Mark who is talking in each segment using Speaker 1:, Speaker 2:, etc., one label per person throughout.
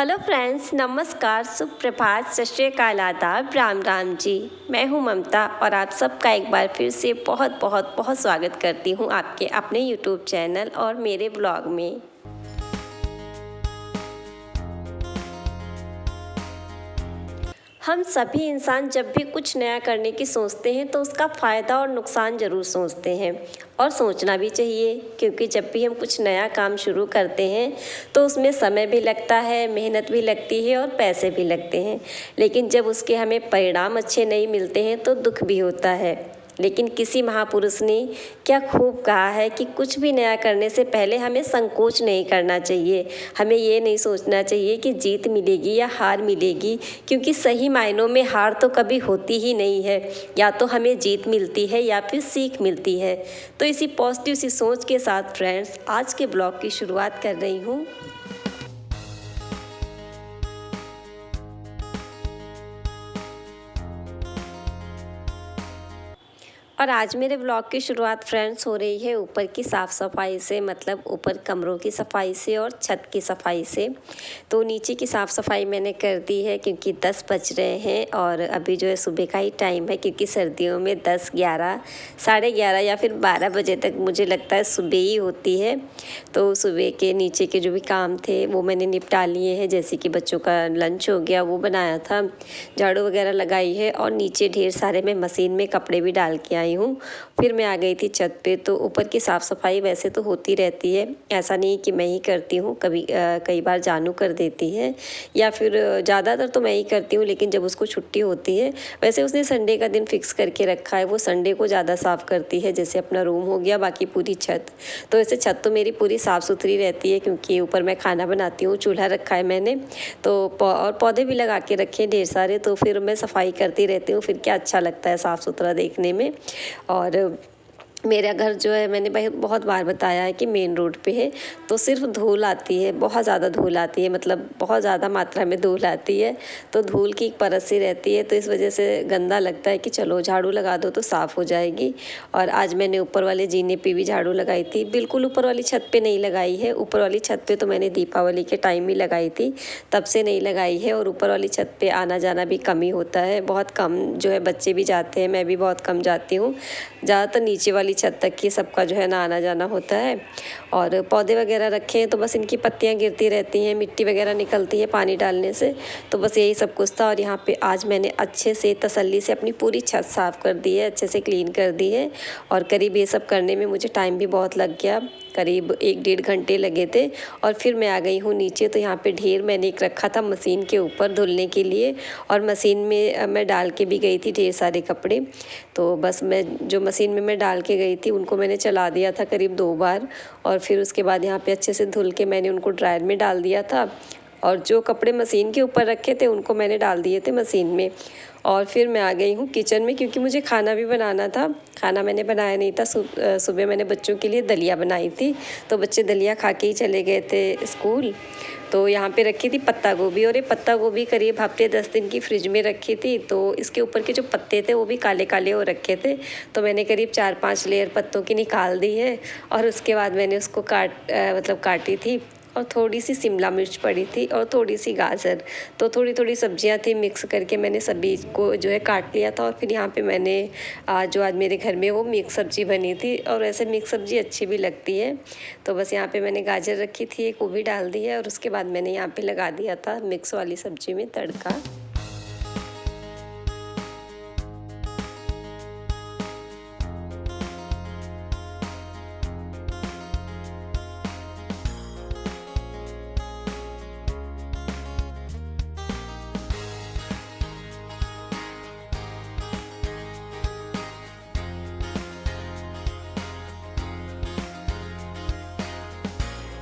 Speaker 1: Hello friends, नमस्कार, सुप्रभात, सत श्री अकाल, आदाब, राम राम जी। मैं हूं ममता और आप सबका एक बार फिर से बहुत बहुत बहुत स्वागत करती हूं आपके अपने यूट्यूब चैनल और मेरे ब्लॉग में। हम सभी इंसान जब भी कुछ नया करने की सोचते हैं तो उसका फ़ायदा और नुकसान ज़रूर सोचते हैं और सोचना भी चाहिए, क्योंकि जब भी हम कुछ नया काम शुरू करते हैं तो उसमें समय भी लगता है, मेहनत भी लगती है और पैसे भी लगते हैं। लेकिन जब उसके हमें परिणाम अच्छे नहीं मिलते हैं तो दुख भी होता है। लेकिन किसी महापुरुष ने क्या खूब कहा है कि कुछ भी नया करने से पहले हमें संकोच नहीं करना चाहिए। हमें ये नहीं सोचना चाहिए कि जीत मिलेगी या हार मिलेगी, क्योंकि सही मायनों में हार तो कभी होती ही नहीं है। या तो हमें जीत मिलती है या फिर सीख मिलती है। तो इसी पॉजिटिव सी सोच के साथ फ्रेंड्स, आज के ब्लॉग की शुरुआत कर रही हूँ। और आज मेरे ब्लॉग की शुरुआत फ्रेंड्स हो रही है ऊपर की साफ़ सफाई से, मतलब ऊपर कमरों की सफाई से और छत की सफाई से। तो नीचे की साफ़ सफाई मैंने कर दी है क्योंकि 10 बज रहे हैं और अभी जो है सुबह का ही टाइम है, क्योंकि सर्दियों में 10, 11, साढ़े 11 या फिर 12 बजे तक मुझे लगता है सुबह ही होती है। तो सुबह के नीचे के जो भी काम थे वो मैंने निपटा लिए हैं, जैसे कि बच्चों का लंच हो गया, वो बनाया था, झाड़ू वगैरह लगाई है और नीचे ढेर सारे मैं मशीन में कपड़े भी डाल के आई हूँ। फिर मैं आ गई थी छत पे। तो ऊपर की साफ़ सफाई वैसे तो होती रहती है, ऐसा नहीं कि मैं ही करती हूँ, कई बार जानू कर देती है या फिर ज़्यादातर तो मैं ही करती हूँ। लेकिन जब उसको छुट्टी होती है, वैसे उसने संडे का दिन फिक्स करके रखा है, वो संडे को ज़्यादा साफ़ करती है, जैसे अपना रूम हो गया, बाकी पूरी छत। तो ऐसे छत तो मेरी पूरी साफ़ सुथरी रहती है, क्योंकि ऊपर मैं खाना बनाती हूँ, चूल्हा रखा है मैंने तो और पौधे भी लगा के रखे हैं ढेर सारे। तो फिर मैं सफाई करती रहती हूँ, फिर क्या अच्छा लगता है साफ़ सुथरा देखने में। और मेरा घर जो है, मैंने भाई बहुत बार बताया है कि मेन रोड पे है, तो सिर्फ धूल आती है, बहुत ज़्यादा धूल आती है, मतलब बहुत ज़्यादा मात्रा में धूल आती है। तो धूल की एक परत सी रहती है, तो इस वजह से गंदा लगता है कि चलो झाड़ू लगा दो तो साफ़ हो जाएगी। और आज मैंने ऊपर वाले जीने पे भी झाड़ू लगाई थी, बिल्कुल ऊपर वाली छत पे नहीं लगाई है। ऊपर वाली छत पे तो मैंने दीपावली के टाइम ही लगाई थी, तब से नहीं लगाई है। और ऊपर वाली छत पे आना जाना भी कम ही होता है, बहुत कम जो है, बच्चे भी जाते हैं, मैं भी बहुत कम जाती हूँ। ज़्यादातर नीचे वाली छत तक की सबका जो है ना आना जाना होता है। और पौधे वगैरह रखे हैं तो बस इनकी पत्तियां गिरती रहती हैं, मिट्टी वगैरह निकलती है पानी डालने से। तो बस यही सब कुछ था। और यहाँ पे आज मैंने अच्छे से तसल्ली से अपनी पूरी छत साफ़ कर दी है, अच्छे से क्लीन कर दी है। और करीब ये सब करने में मुझे टाइम भी बहुत लग गया, करीब 1-1.5 घंटे लगे थे। और फिर मैं आ गई हूँ नीचे। तो यहाँ पे ढेर मैंने एक रखा था मशीन के ऊपर धुलने के लिए, और मशीन में मैं डाल के भी गई थी ढेर सारे कपड़े। तो बस मैं जो मशीन में मैं डाल के गई थी उनको मैंने चला दिया था करीब 2 बार। और फिर उसके बाद यहाँ पे अच्छे से धुल के मैंने उनको ड्रायर में डाल दिया था। और जो कपड़े मशीन के ऊपर रखे थे उनको मैंने डाल दिए थे मशीन में। और फिर मैं आ गई हूँ किचन में, क्योंकि मुझे खाना भी बनाना था। खाना मैंने बनाया नहीं था, सुबह मैंने बच्चों के लिए दलिया बनाई थी, तो बच्चे दलिया खा के ही चले गए थे स्कूल। तो यहाँ पे रखी थी पत्ता गोभी, और ये पत्ता गोभी करीब हफ्ते 10 दिन की फ्रिज में रखी थी। तो इसके ऊपर के जो पत्ते थे वो भी काले काले हो रखे थे, तो मैंने करीब 4-5 लेयर पत्तों की निकाल दी है। और उसके बाद मैंने उसको काटी थी। और थोड़ी सी शिमला मिर्च पड़ी थी और थोड़ी सी गाजर, तो थोड़ी थोड़ी सब्जियां थी, मिक्स करके मैंने सभी को जो है काट लिया था। और फिर यहाँ पे मैंने जो आज मेरे घर में वो मिक्स सब्जी बनी थी, और ऐसे मिक्स सब्जी अच्छी भी लगती है। तो बस यहाँ पे मैंने गाजर रखी थी, एक वो भी डाल दी है। और उसके बाद मैंने यहाँ पे लगा दिया था मिक्स वाली सब्जी में तड़का।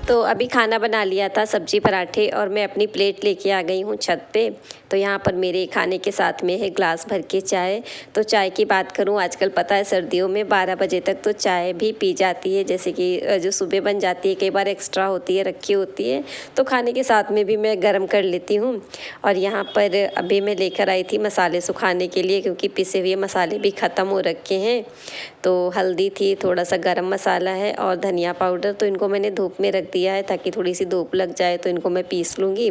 Speaker 1: तो अभी खाना बना लिया था, सब्जी पराठे, और मैं अपनी प्लेट लेके आ गई हूँ छत पे। तो यहाँ पर मेरे खाने के साथ में है ग्लास भर के चाय। तो चाय की बात करूँ, आजकल पता है सर्दियों में 12 बजे तक तो चाय भी पी जाती है, जैसे कि जो सुबह बन जाती है, कई बार एक्स्ट्रा होती है, रखी होती है, तो खाने के साथ में भी मैं गर्म कर लेती हूँ। और यहाँ पर अभी मैं लेकर आई थी मसाले सुखाने के लिए, क्योंकि पिसे हुए मसाले भी ख़त्म हो रखे हैं। तो हल्दी थी, थोड़ा सा गरम मसाला है और धनिया पाउडर, तो इनको मैंने धूप में रख दिया दिया है ताकि थोड़ी सी धूप लग जाए तो इनको मैं पीस लूँगी।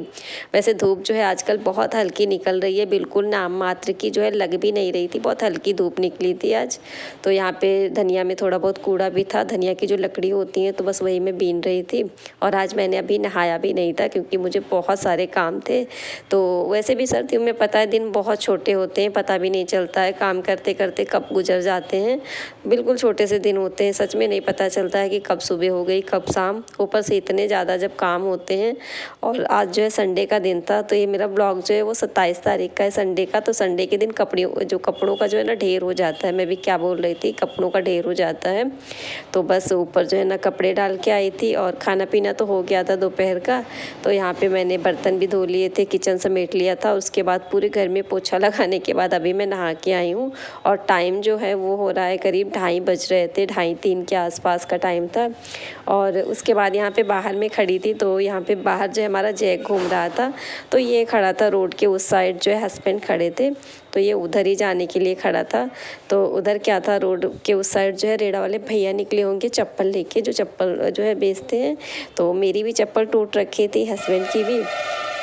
Speaker 1: वैसे धूप जो है आजकल बहुत हल्की निकल रही है, बिल्कुल नाम मात्र की जो है लग भी नहीं रही थी, बहुत हल्की धूप निकली थी आज। तो यहाँ पे धनिया में थोड़ा बहुत कूड़ा भी था, धनिया की जो लकड़ी होती है तो बस वही मैं बीन रही थी। और आज मैंने अभी नहाया भी नहीं था क्योंकि मुझे बहुत सारे काम थे। तो वैसे भी सर्दियों में पता है दिन बहुत छोटे होते हैं, पता भी नहीं चलता है, काम करते करते कब गुजर जाते हैं। बिल्कुल छोटे से दिन होते हैं, सच में नहीं पता चलता है कि कब सुबह हो गई कब शाम। ऊपर से इतने ज़्यादा जब काम होते हैं। और आज जो है संडे का दिन था, तो ये मेरा ब्लॉग जो है वो 27 तारीख का है संडे का। तो संडे के दिन कपड़ों का जो है ना ढेर हो जाता है। मैं भी क्या बोल रही थी, कपड़ों का ढेर हो जाता है। तो बस ऊपर जो है ना कपड़े डाल के आई थी और खाना पीना तो हो गया था दोपहर का। तो यहाँ पे मैंने बर्तन भी धो लिए थे, किचन समेट लिया था। उसके बाद पूरे घर में पोछा लगाने के बाद अभी मैं नहा के आई हूँ। और टाइम जो है वो हो रहा है करीब 2:30 बज रहे थे, 2:30-3 के आसपास का टाइम था। और उसके बाद यहाँ पे बाहर में खड़ी थी, तो यहाँ पे बाहर जो है हमारा जैक घूम रहा था। तो ये खड़ा था रोड के उस साइड, जो है हस्बैंड खड़े थे, तो ये उधर ही जाने के लिए खड़ा था। तो उधर क्या था, रोड के उस साइड जो है रेड़ा वाले भैया निकले होंगे चप्पल लेके, जो चप्पल जो है बेचते हैं। तो मेरी भी चप्पल टूट रखी थी, हस्बैंड की भी।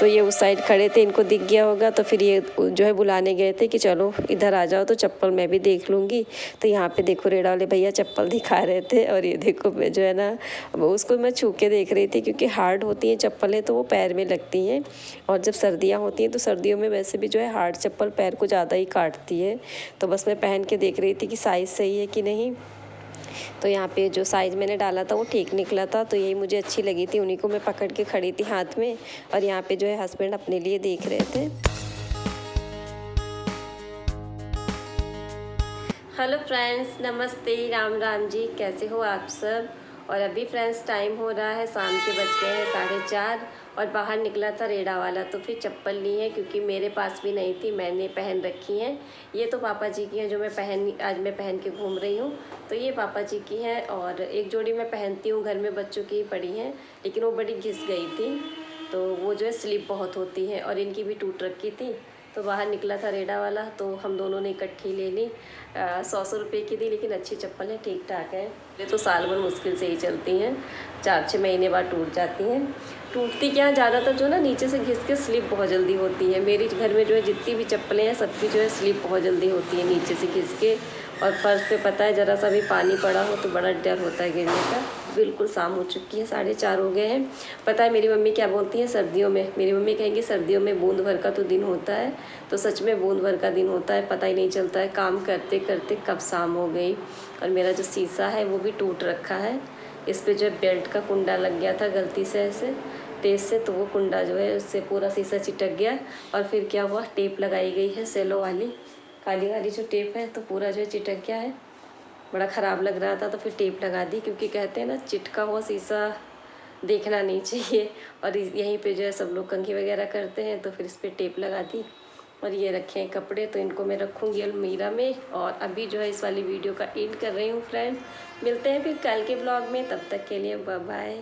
Speaker 1: तो ये उस साइड खड़े थे, इनको दिख गया होगा, तो फिर ये जो है बुलाने गए थे कि चलो इधर आ जाओ तो चप्पल मैं भी देख लूँगी। तो यहाँ पे देखो रेड़ा वाले भैया चप्पल दिखा रहे थे। और ये देखो मैं जो है ना उसको मैं छू के देख रही थी, क्योंकि हार्ड होती हैं चप्पलें तो वो पैर में लगती हैं। और जब सर्दियाँ होती हैं तो सर्दियों में वैसे भी जो है हार्ड चप्पल पैर को ज़्यादा ही काटती है। तो बस मैं पहन के देख रही थी कि साइज़ सही है कि नहीं। तो यहाँ पे जो साइज़ मैंने डाला था वो ठीक निकला था, तो यही मुझे अच्छी लगी थी, उन्हीं को मैं पकड़ के खड़ी थी हाथ में। और यहाँ पे जो है हस्बैंड अपने लिए देख रहे थे। हेलो फ्रेंड्स, नमस्ते, राम राम जी, कैसे हो आप सब। और अभी फ्रेंड्स टाइम हो रहा है शाम के, बज गए हैं 4:30। और बाहर निकला था रेड़ा वाला, तो फिर चप्पल ली है क्योंकि मेरे पास भी नहीं थी, मैंने पहन रखी हैं। ये तो पापा जी की हैं जो आज मैं पहन के घूम रही हूँ। तो ये पापा जी की हैं, और एक जोड़ी मैं पहनती हूँ घर में, बच्चों की ही पड़ी हैं, लेकिन वो बड़ी घिस गई थी। तो वो जो है स्लिप बहुत होती है, और इनकी भी टूट रखी थी। तो बाहर निकला था रेड़ा वाला, तो हम दोनों ने इकट्ठी ले ली। 100 रुपये की थी, लेकिन अच्छी चप्पल है, ठीक ठाक है। ये तो साल भर मुश्किल से ही चलती हैं, 4-6 महीने बाद टूट जाती हैं। टूटती क्या ज़्यादातर जो ना नीचे से घिस के स्लिप बहुत जल्दी होती है। मेरी घर में जो है जितनी भी चप्पलें हैं सबकी जो है स्लिप बहुत जल्दी होती है नीचे से घिस के। और फर्श पे पता है ज़रा सा भी पानी पड़ा हो तो बड़ा डर होता है गिरने का। बिल्कुल शाम हो चुकी है, 4:30 हो गए हैं। पता है मेरी मम्मी क्या बोलती हैं, सर्दियों में मेरी मम्मी कहेंगी सर्दियों में बूंद भर का तो दिन होता है। तो सच में बूंद भर का दिन होता है, पता ही नहीं चलता है काम करते करते कब शाम हो गई। और मेरा जो शीशा है वो भी टूट रखा है, इस पर जो है बेल्ट का कुंडा लग गया था गलती से ऐसे तेज़ से, तो वो कुंडा जो है उससे पूरा शीशा चिटक गया। और फिर क्या हुआ, टेप लगाई गई है सेलो वाली, काली वाली जो टेप है, तो पूरा जो है चिटक गया है। बड़ा ख़राब लग रहा था, तो फिर टेप लगा दी, क्योंकि कहते हैं ना चिटका हुआ शीशा देखना नहीं चाहिए। और यहीं पे जो है सब लोग कंघी वगैरह करते हैं, तो फिर इस पर टेप लगा दी। और ये रखे हैं कपड़े, तो इनको मैं रखूँगी अलमीरा में। और अभी जो है इस वाली वीडियो का एंड कर रही हूँ फ्रेंड्स। मिलते हैं फिर कल के ब्लॉग में, तब तक के लिए बाय बाय।